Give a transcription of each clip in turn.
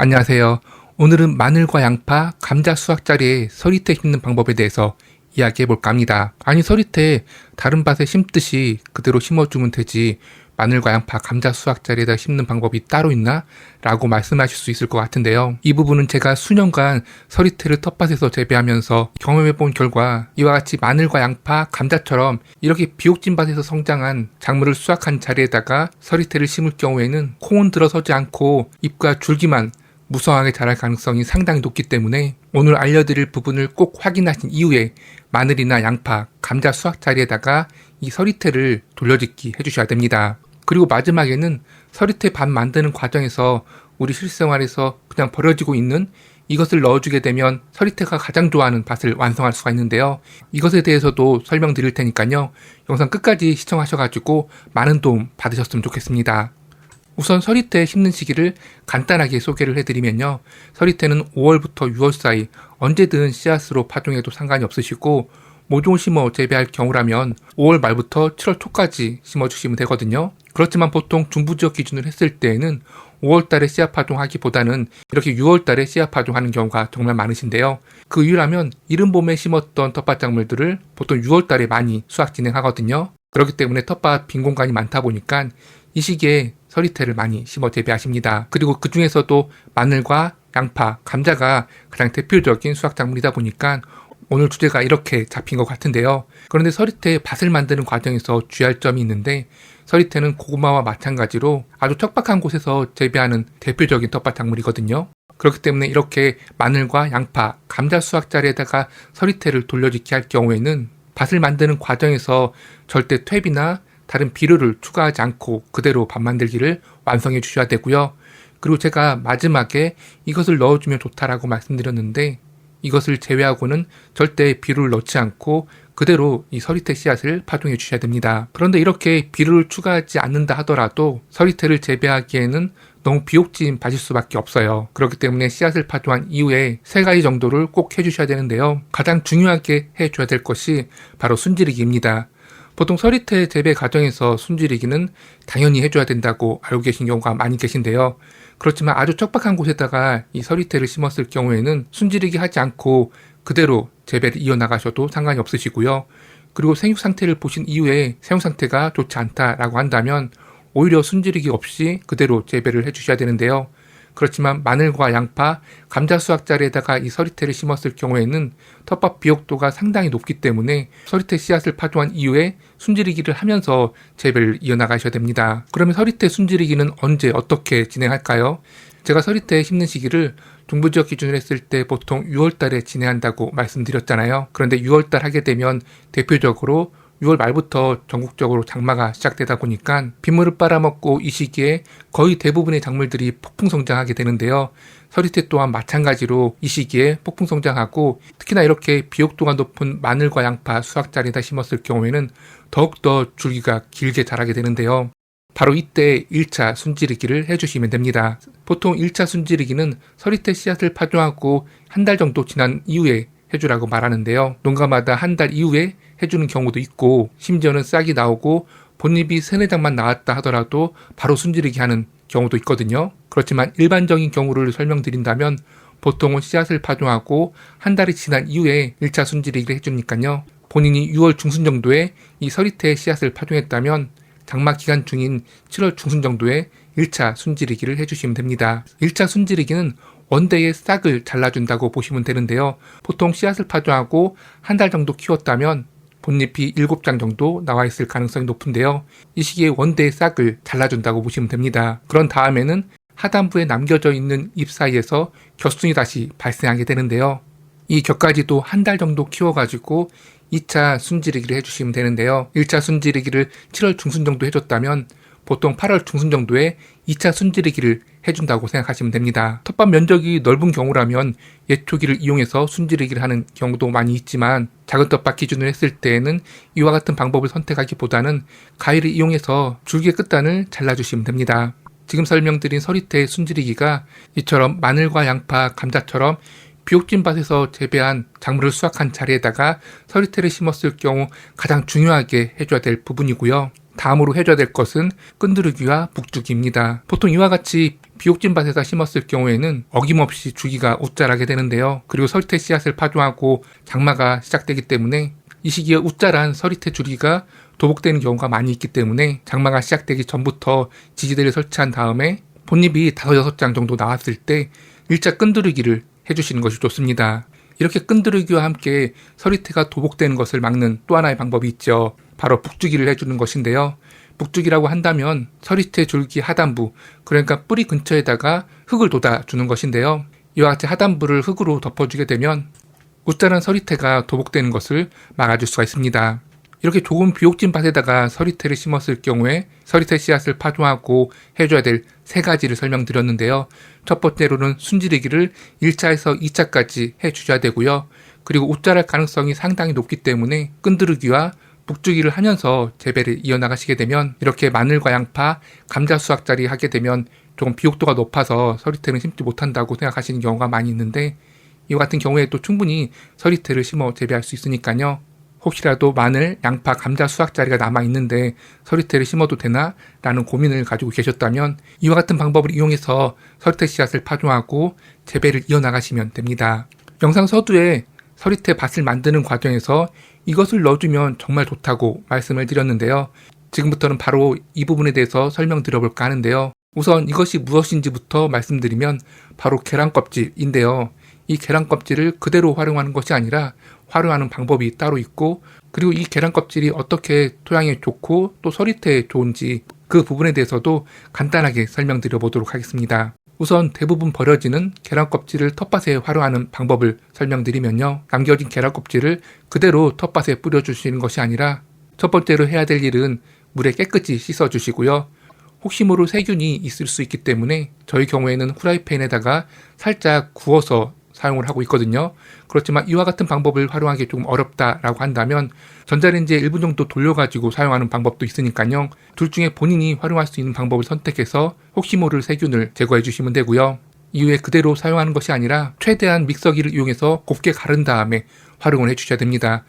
안녕하세요. 오늘은 마늘과 양파, 감자 수확자리에 서리태 심는 방법에 대해서 이야기해볼까 합니다. 아니 서리태 다른 밭에 심듯이 그대로 심어주면 되지 마늘과 양파, 감자 수확자리에다 심는 방법이 따로 있나? 라고 말씀하실 수 있을 것 같은데요. 이 부분은 제가 수년간 서리태를 텃밭에서 재배하면서 경험해본 결과 이와 같이 마늘과 양파, 감자처럼 이렇게 비옥진 밭에서 성장한 작물을 수확한 자리에다가 서리태를 심을 경우에는 콩은 들어서지 않고 잎과 줄기만 무성하게 자랄 가능성이 상당히 높기 때문에 오늘 알려드릴 부분을 꼭 확인하신 이후에 마늘이나 양파, 감자 수확 자리에다가 이 서리태를 돌려짓기 해주셔야 됩니다. 그리고 마지막에는 서리태 밥 만드는 과정에서 우리 실생활에서 그냥 버려지고 있는 이것을 넣어주게 되면 서리태가 가장 좋아하는 밭을 완성할 수가 있는데요. 이것에 대해서도 설명드릴 테니까요. 영상 끝까지 시청하셔가지고 많은 도움 받으셨으면 좋겠습니다. 우선 서리태 심는 시기를 간단하게 소개를 해드리면요. 서리태는 5월부터 6월 사이 언제든 씨앗으로 파종해도 상관이 없으시고 모종 심어 재배할 경우라면 5월 말부터 7월 초까지 심어주시면 되거든요. 그렇지만 보통 중부지역 기준으로 했을 때에는 5월 달에 씨앗 파종하기보다는 이렇게 6월 달에 씨앗 파종하는 경우가 정말 많으신데요. 그 이유라면 이른 봄에 심었던 텃밭 작물들을 보통 6월 달에 많이 수확 진행하거든요. 그렇기 때문에 텃밭 빈 공간이 많다 보니까 이 시기에 서리태를 많이 심어 재배하십니다. 그리고 그 중에서도 마늘과 양파, 감자가 가장 대표적인 수확 작물이다 보니까 오늘 주제가 이렇게 잡힌 것 같은데요. 그런데 서리태 밭을 만드는 과정에서 주의할 점이 있는데 서리태는 고구마와 마찬가지로 아주 척박한 곳에서 재배하는 대표적인 텃밭 작물이거든요. 그렇기 때문에 이렇게 마늘과 양파, 감자 수확 자리에다가 서리태를 돌려짓기 할 경우에는 밭을 만드는 과정에서 절대 퇴비나 다른 비료를 추가하지 않고 그대로 밥 만들기를 완성해 주셔야 되고요. 그리고 제가 마지막에 이것을 넣어주면 좋다라고 말씀드렸는데 이것을 제외하고는 절대 비료를 넣지 않고 그대로 이 서리태 씨앗을 파종해 주셔야 됩니다. 그런데 이렇게 비료를 추가하지 않는다 하더라도 서리태를 재배하기에는 너무 비옥진 밭일 수밖에 없어요. 그렇기 때문에 씨앗을 파종한 이후에 3가지 정도를 꼭 해주셔야 되는데요. 가장 중요하게 해줘야 될 것이 바로 순지리기입니다. 보통 서리태 재배 과정에서 순지리기는 당연히 해줘야 된다고 알고 계신 경우가 많이 계신데요. 그렇지만 아주 척박한 곳에다가 이 서리태를 심었을 경우에는 순지리기 하지 않고 그대로 재배를 이어나가셔도 상관이 없으시고요. 그리고 생육 상태를 보신 이후에 생육 상태가 좋지 않다라고 한다면 오히려 순지리기 없이 그대로 재배를 해주셔야 되는데요. 그렇지만 마늘과 양파, 감자 수확 자리에다가 이 서리태를 심었을 경우에는 텃밭 비옥도가 상당히 높기 때문에 서리태 씨앗을 파종한 이후에 순지리기를 하면서 재배를 이어나가셔야 됩니다. 그러면 서리태 순지리기는 언제 어떻게 진행할까요? 제가 서리태 심는 시기를 중부지역 기준으로 했을 때 보통 6월달에 진행한다고 말씀드렸잖아요. 그런데 6월달 하게 되면 대표적으로 6월 말부터 전국적으로 장마가 시작되다 보니까 빗물을 빨아먹고 이 시기에 거의 대부분의 작물들이 폭풍 성장하게 되는데요. 서리태 또한 마찬가지로 이 시기에 폭풍 성장하고 특히나 이렇게 비옥도가 높은 마늘과 양파 수확 자리에다 심었을 경우에는 더욱더 줄기가 길게 자라게 되는데요. 바로 이때 1차 순지리기를 해주시면 됩니다. 보통 1차 순지리기는 서리태 씨앗을 파종하고 한 달 정도 지난 이후에 해주라고 말하는데요. 농가마다 한 달 이후에 해주는 경우도 있고 심지어는 싹이 나오고 본잎이 3-4장만 나왔다 하더라도 바로 순지리기 하는 경우도 있거든요. 그렇지만 일반적인 경우를 설명드린다면 보통은 씨앗을 파종하고 한 달이 지난 이후에 1차 순지리기를 해주니까요. 본인이 6월 중순 정도에 이 서리태 씨앗을 파종했다면 장마 기간 중인 7월 중순 정도에 1차 순지리기를 해주시면 됩니다. 1차 순지리기는 원대의 싹을 잘라준다고 보시면 되는데요. 보통 씨앗을 파종하고 한 달 정도 키웠다면 본잎이 7장 정도 나와 있을 가능성이 높은데요. 이 시기에 원대의 싹을 잘라준다고 보시면 됩니다. 그런 다음에는 하단부에 남겨져 있는 잎 사이에서 겹순이 다시 발생하게 되는데요. 이 겹까지도 한 달 정도 키워가지고 2차 순지리기를 해주시면 되는데요. 1차 순지리기를 7월 중순 정도 해줬다면 보통 8월 중순 정도에 2차 순지리기를 해준다고 생각하시면 됩니다. 텃밭 면적이 넓은 경우라면 예초기를 이용해서 순지리기를 하는 경우도 많이 있지만 작은 텃밭 기준으로 했을 때에는 이와 같은 방법을 선택하기보다는 가위를 이용해서 줄기의 끝단을 잘라주시면 됩니다. 지금 설명드린 서리태 순지리기가 이처럼 마늘과 양파, 감자처럼 비옥진 밭에서 재배한 작물을 수확한 자리에다가 서리태를 심었을 경우 가장 중요하게 해줘야 될 부분이고요. 다음으로 해줘야 될 것은 끈두르기와 북주기입니다. 보통 이와 같이 비옥진 밭에다 심었을 경우에는 어김없이 주기가 웃자라게 되는데요. 그리고 서리태 씨앗을 파종하고 장마가 시작되기 때문에 이 시기에 웃자란 서리태 줄기가 도복되는 경우가 많이 있기 때문에 장마가 시작되기 전부터 지지대를 설치한 다음에 본잎이 5-6장 정도 나왔을 때 일자 끈두르기를 해주시는 것이 좋습니다. 이렇게 끈두르기와 함께 서리태가 도복되는 것을 막는 또 하나의 방법이 있죠. 바로 북주기를 해주는 것인데요. 북주기라고 한다면 서리태 줄기 하단부, 그러니까 뿌리 근처에다가 흙을 돋아주는 것인데요. 이와 같이 하단부를 흙으로 덮어주게 되면 웃자란 서리태가 도복되는 것을 막아줄 수가 있습니다. 이렇게 조금 비옥진 밭에다가 서리태를 심었을 경우에 서리태 씨앗을 파종하고 해줘야 될 3가지를 설명드렸는데요. 첫 번째로는 순지르기를 1차에서 2차까지 해주셔야 되고요. 그리고 웃자랄 가능성이 상당히 높기 때문에 끈두르기와 북주기를 하면서 재배를 이어나가시게 되면 이렇게 마늘과 양파, 감자 수확자리 하게 되면 조금 비옥도가 높아서 서리태는 심지 못한다고 생각하시는 경우가 많이 있는데 이와 같은 경우에도 충분히 서리태를 심어 재배할 수 있으니까요. 혹시라도 마늘, 양파, 감자 수확자리가 남아있는데 서리태를 심어도 되나? 라는 고민을 가지고 계셨다면 이와 같은 방법을 이용해서 서리태 씨앗을 파종하고 재배를 이어나가시면 됩니다. 영상 서두에 서리태 밭을 만드는 과정에서 이것을 넣어주면 정말 좋다고 말씀을 드렸는데요. 지금부터는 바로 이 부분에 대해서 설명드려볼까 하는데요. 우선 이것이 무엇인지부터 말씀드리면 바로 계란 껍질인데요. 이 계란 껍질을 그대로 활용하는 것이 아니라 활용하는 방법이 따로 있고 그리고 이 계란 껍질이 어떻게 토양에 좋고 또 서리태에 좋은지 그 부분에 대해서도 간단하게 설명드려 보도록 하겠습니다. 우선 대부분 버려지는 계란 껍질을 텃밭에 활용하는 방법을 설명드리면요. 남겨진 계란 껍질을 그대로 텃밭에 뿌려주시는 것이 아니라 첫 번째로 해야 될 일은 물에 깨끗이 씻어주시고요. 혹시 모를 세균이 있을 수 있기 때문에 저희 경우에는 후라이팬에다가 살짝 구워서 사용을 하고 있거든요. 그렇지만 이와 같은 방법을 활용하기 좀 어렵다라고 한다면 전자레인지에 1분 정도 돌려가지고 사용하는 방법도 있으니까요. 둘 중에 본인이 활용할 수 있는 방법을 선택해서 혹시 모를 세균을 제거해 주시면 되고요. 이후에 그대로 사용하는 것이 아니라 최대한 믹서기를 이용해서 곱게 가른 다음에 활용을 해 주셔야 됩니다.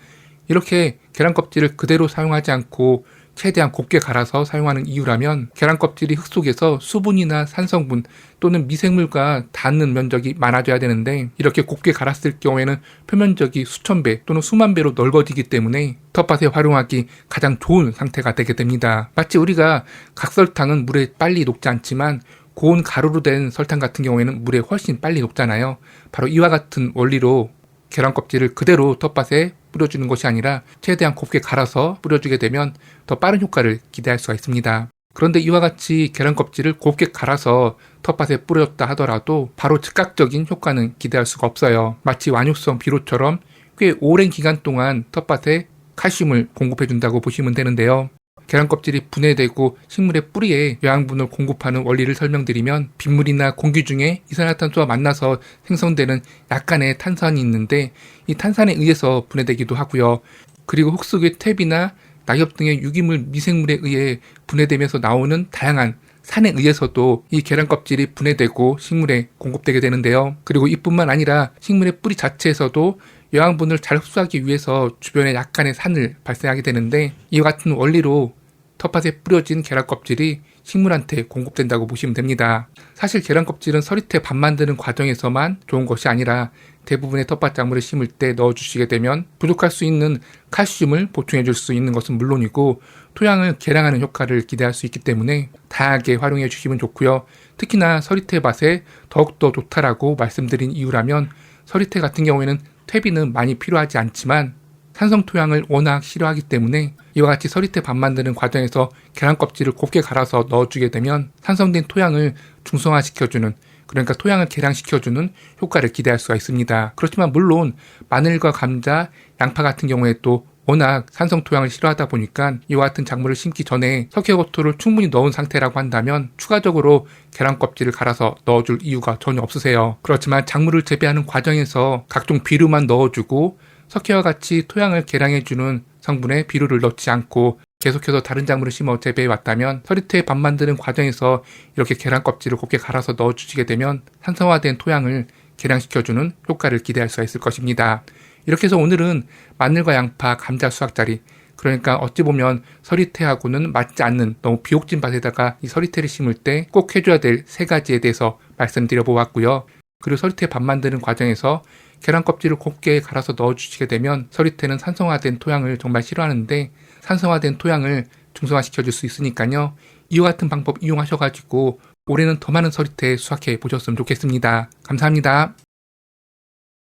이렇게 계란 껍질을 그대로 사용하지 않고 최대한 곱게 갈아서 사용하는 이유라면 계란 껍질이 흙 속에서 수분이나 산성분 또는 미생물과 닿는 면적이 많아져야 되는데 이렇게 곱게 갈았을 경우에는 표면적이 수천 배 또는 수만 배로 넓어지기 때문에 텃밭에 활용하기 가장 좋은 상태가 되게 됩니다. 마치 우리가 각설탕은 물에 빨리 녹지 않지만 고온 가루로 된 설탕 같은 경우에는 물에 훨씬 빨리 녹잖아요. 바로 이와 같은 원리로 계란 껍질을 그대로 텃밭에 뿌려주는 것이 아니라 최대한 곱게 갈아서 뿌려주게 되면 더 빠른 효과를 기대할 수가 있습니다. 그런데 이와 같이 계란 껍질을 곱게 갈아서 텃밭에 뿌렸다 하더라도 바로 즉각적인 효과는 기대할 수가 없어요. 마치 완육성 비료처럼 꽤 오랜 기간 동안 텃밭에 칼슘을 공급해준다고 보시면 되는데요. 계란 껍질이 분해되고 식물의 뿌리에 영양분을 공급하는 원리를 설명드리면 빗물이나 공기 중에 이산화탄소와 만나서 생성되는 약간의 탄산이 있는데 이 탄산에 의해서 분해되기도 하고요. 그리고 흙 속의 탭이나 낙엽 등의 유기물 미생물에 의해 분해되면서 나오는 다양한 산에 의해서도 이 계란 껍질이 분해되고 식물에 공급되게 되는데요. 그리고 이뿐만 아니라 식물의 뿌리 자체에서도 영양분을 잘 흡수하기 위해서 주변에 약간의 산을 발생하게 되는데 이와 같은 원리로 텃밭에 뿌려진 계란 껍질이 식물한테 공급된다고 보시면 됩니다. 사실 계란 껍질은 서리태 밥 만드는 과정에서만 좋은 것이 아니라 대부분의 텃밭 작물을 심을 때 넣어주시게 되면 부족할 수 있는 칼슘을 보충해 줄 수 있는 것은 물론이고 토양을 개량하는 효과를 기대할 수 있기 때문에 다양하게 활용해 주시면 좋고요. 특히나 서리태 밭에 더욱더 좋다라고 말씀드린 이유라면 서리태 같은 경우에는 퇴비는 많이 필요하지 않지만 산성 토양을 워낙 싫어하기 때문에 이와 같이 서리태 밥 만드는 과정에서 계란 껍질을 곱게 갈아서 넣어주게 되면 산성된 토양을 중성화시켜주는 그러니까 토양을 개량시켜주는 효과를 기대할 수가 있습니다. 그렇지만 물론 마늘과 감자, 양파 같은 경우에 또 워낙 산성 토양을 싫어하다 보니까 이와 같은 작물을 심기 전에 석회버터를 충분히 넣은 상태라고 한다면 추가적으로 계란 껍질을 갈아서 넣어줄 이유가 전혀 없으세요. 그렇지만 작물을 재배하는 과정에서 각종 비료만 넣어주고 석회와 같이 토양을 개량해주는 성분의 비료를 넣지 않고 계속해서 다른 작물을 심어 재배해 왔다면 서리태 밥 만드는 과정에서 이렇게 계란 껍질을 곱게 갈아서 넣어주시게 되면 산성화된 토양을 개량시켜주는 효과를 기대할 수가 있을 것입니다. 이렇게 해서 오늘은 마늘과 양파, 감자 수확자리 그러니까 어찌 보면 서리태하고는 맞지 않는 너무 비옥진 밭에다가 이 서리태를 심을 때 꼭 해줘야 될 3가지에 대해서 말씀드려 보았고요. 그리고 서리태 밥 만드는 과정에서 계란 껍질을 곱게 갈아서 넣어주시게 되면 서리태는 산성화된 토양을 정말 싫어하는데 산성화된 토양을 중성화시켜줄 수 있으니까요. 이와 같은 방법 이용하셔가지고 올해는 더 많은 서리태 수확해 보셨으면 좋겠습니다. 감사합니다.